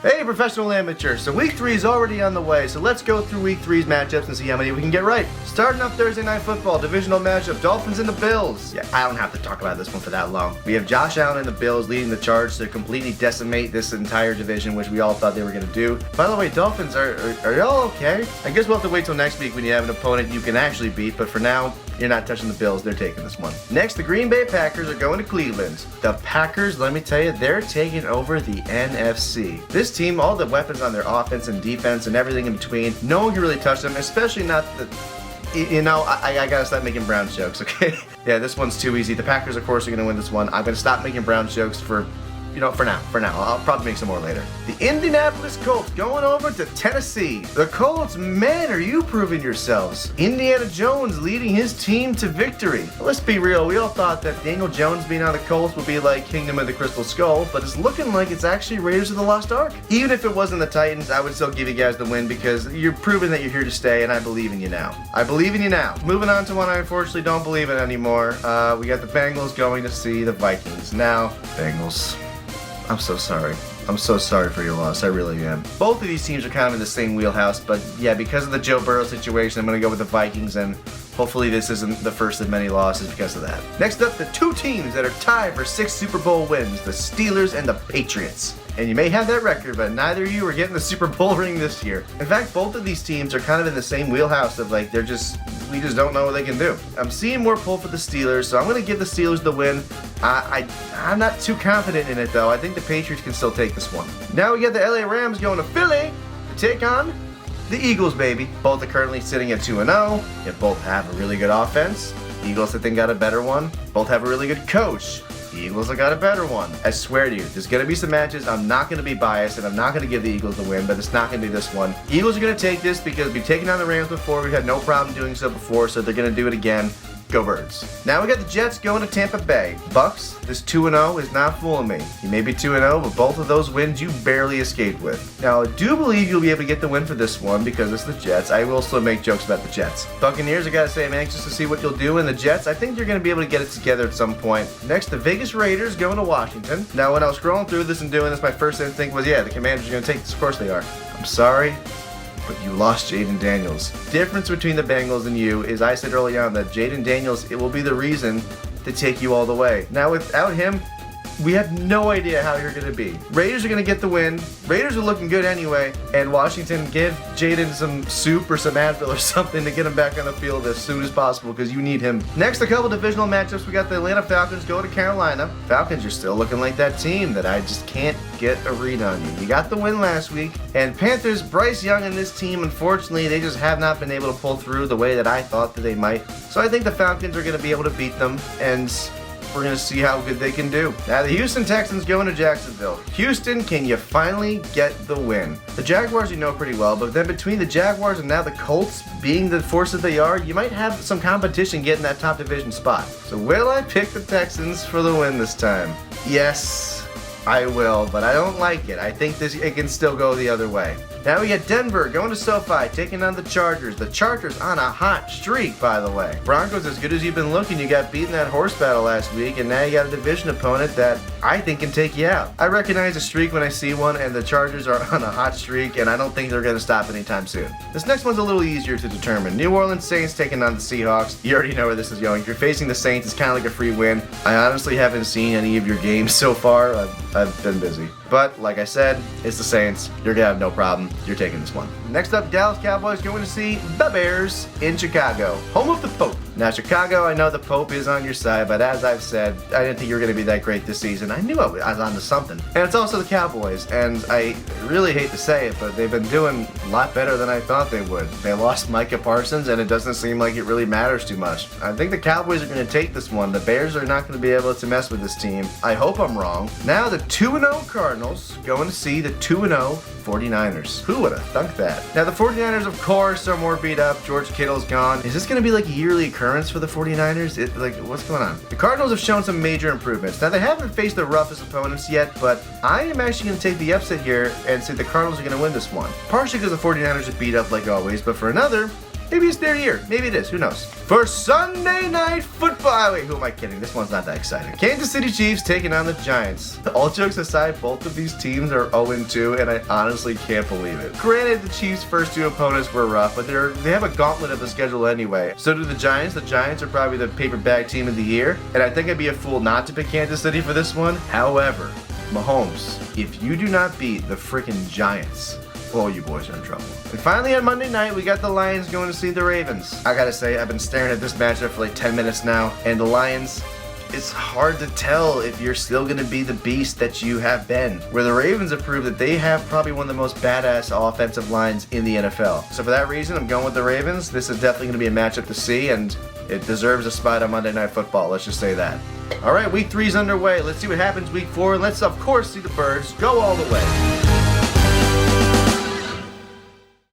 Hey, Professional Amateur. So week 3 is already on the way, so let's go through week 3's matchups and see how many we can get right. Starting off Thursday Night Football, divisional matchup, Dolphins and the Bills. Yeah, I don't have to talk about this one for that long. We have Josh Allen and the Bills leading the charge to completely decimate this entire division, which we all thought they were going to do. By the way, Dolphins, are y'all okay? I guess we'll have to wait till next week when you have an opponent you can actually beat, but for now, you're not touching the Bills. They're taking this one. Next, the Green Bay Packers are going to Cleveland. The Packers, let me tell you, they're taking over the NFC. This team, all the weapons on their offense and defense and everything in between, no one can really touch them, especially not the... You know, I gotta stop making Browns jokes, okay? Yeah, this one's too easy. The Packers, of course, are gonna win this one. I'm gonna stop making Browns jokes for now. I'll probably make some more later. The Indianapolis Colts going over to Tennessee. The Colts, man, are you proving yourselves? Indiana Jones leading his team to victory. Let's be real, we all thought that Daniel Jones being on the Colts would be like Kingdom of the Crystal Skull, but it's looking like it's actually Raiders of the Lost Ark. Even if it wasn't the Titans, I would still give you guys the win because you're proving that you're here to stay, and I believe in you now. I believe in you now. Moving on to one I unfortunately don't believe in anymore. We got the Bengals going to see the Vikings. Now, Bengals, I'm so sorry. I'm so sorry for your loss. I really am. Both of these teams are kind of in the same wheelhouse, but yeah, because of the Joe Burrow situation, I'm going to go with the Vikings, and hopefully this isn't the first of many losses because of that. Next up, the two teams that are tied for 6 Super Bowl wins, the Steelers and the Patriots. And you may have that record, but neither of you are getting the Super Bowl ring this year. In fact, both of these teams are kind of in the same wheelhouse of like, we just don't know what they can do. I'm seeing more pull for the Steelers, so I'm going to give the Steelers the win. I'm not too confident in it, though. I think the Patriots can still take this one. Now we got the LA Rams going to Philly to take on the Eagles, baby. Both are currently sitting at 2-0, yet both have a really good offense. The Eagles, I think, got a better one. Both have a really good coach. The Eagles have got a better one. I swear to you, there's going to be some matches. I'm not going to be biased, and I'm not going to give the Eagles the win, but it's not going to be this one. Eagles are going to take this because we've taken on the Rams before. We've had no problem doing so before, so they're going to do it again. Go Birds. Now we got the Jets going to Tampa Bay. Bucks, this 2-0 is not fooling me. You may be 2-0, but both of those wins you barely escaped with. Now, I do believe you'll be able to get the win for this one because it's the Jets. I will still make jokes about the Jets. Buccaneers, I gotta say, I'm anxious to see what you'll do. And the Jets, I think you're gonna be able to get it together at some point. Next, the Vegas Raiders going to Washington. Now, when I was scrolling through this and doing this, my first instinct was, yeah, the Commanders are gonna take this. Of course they are. I'm sorry, but you lost Jaden Daniels. Difference between the Bengals and you is I said early on that Jaden Daniels, it will be the reason to take you all the way. Now without him, we have no idea how you're going to be. Raiders are going to get the win. Raiders are looking good anyway. And Washington, give Jaden some soup or some Advil or something to get him back on the field as soon as possible because you need him. Next, a couple divisional matchups. We got the Atlanta Falcons going to Carolina. Falcons are still looking like that team that I just can't get a read on you. You got the win last week. And Panthers, Bryce Young and this team, unfortunately, they just have not been able to pull through the way that I thought that they might. So I think the Falcons are going to be able to beat them, and we're going to see how good they can do. Now the Houston Texans going to Jacksonville. Houston, can you finally get the win? The Jaguars you know pretty well, but then between the Jaguars and now the Colts being the force that they are, you might have some competition getting that top division spot. So will I pick the Texans for the win this time? Yes, I will, but I don't like it. I think it can still go the other way. Now we got Denver going to SoFi, taking on the Chargers. The Chargers on a hot streak, by the way. Broncos, as good as you've been looking, you got beaten that horse battle last week, and now you got a division opponent that I think can take you out. I recognize a streak when I see one, and the Chargers are on a hot streak, and I don't think they're going to stop anytime soon. This next one's a little easier to determine. New Orleans Saints taking on the Seahawks. You already know where this is going. If you're facing the Saints, it's kind of like a free win. I honestly haven't seen any of your games so far. I've been busy. But, like I said, it's the Saints. You're going to have no problem. You're taking this one. Next up, Dallas Cowboys going to see the Bears in Chicago, home of the Pope. Now, Chicago, I know the Pope is on your side, but as I've said, I didn't think you were going to be that great this season. I knew I was onto something. And it's also the Cowboys, and I really hate to say it, but they've been doing a lot better than I thought they would. They lost Micah Parsons, and it doesn't seem like it really matters too much. I think the Cowboys are going to take this one. The Bears are not going to be able to mess with this team. I hope I'm wrong. Now, the 2-0 Cardinals going to see the 2-0 49ers. Who would have thunk that? Now, the 49ers, of course, are more beat up. George Kittle's gone. Is this going to be like a yearly occurrence for the 49ers? What's going on? The Cardinals have shown some major improvements. Now, they haven't faced the roughest opponents yet, but I am actually going to take the upset here and say the Cardinals are going to win this one. Partially because the 49ers are beat up like always, but for another, Maybe it's their year. Maybe it is. Who knows? For Sunday Night Football. Wait, who am I kidding? This one's not that exciting. Kansas City Chiefs taking on the Giants. All jokes aside, both of these teams are 0-2, and I honestly can't believe it. Granted, the Chiefs' first two opponents were rough, but they have a gauntlet of the schedule anyway. So do the Giants. The Giants are probably the paper bag team of the year, and I think I'd be a fool not to pick Kansas City for this one. However, Mahomes, if you do not beat the freaking Giants, oh, you boys are in trouble. And finally on Monday night, we got the Lions going to see the Ravens. I gotta say, I've been staring at this matchup for like 10 minutes now, and the Lions, it's hard to tell if you're still gonna be the beast that you have been. Where the Ravens have proved that they have probably one of the most badass offensive lines in the NFL. So for that reason, I'm going with the Ravens. This is definitely gonna be a matchup to see, and it deserves a spot on Monday Night Football, let's just say that. All right, week 3 is underway. Let's see what happens week 4, and let's of course see the Birds go all the way.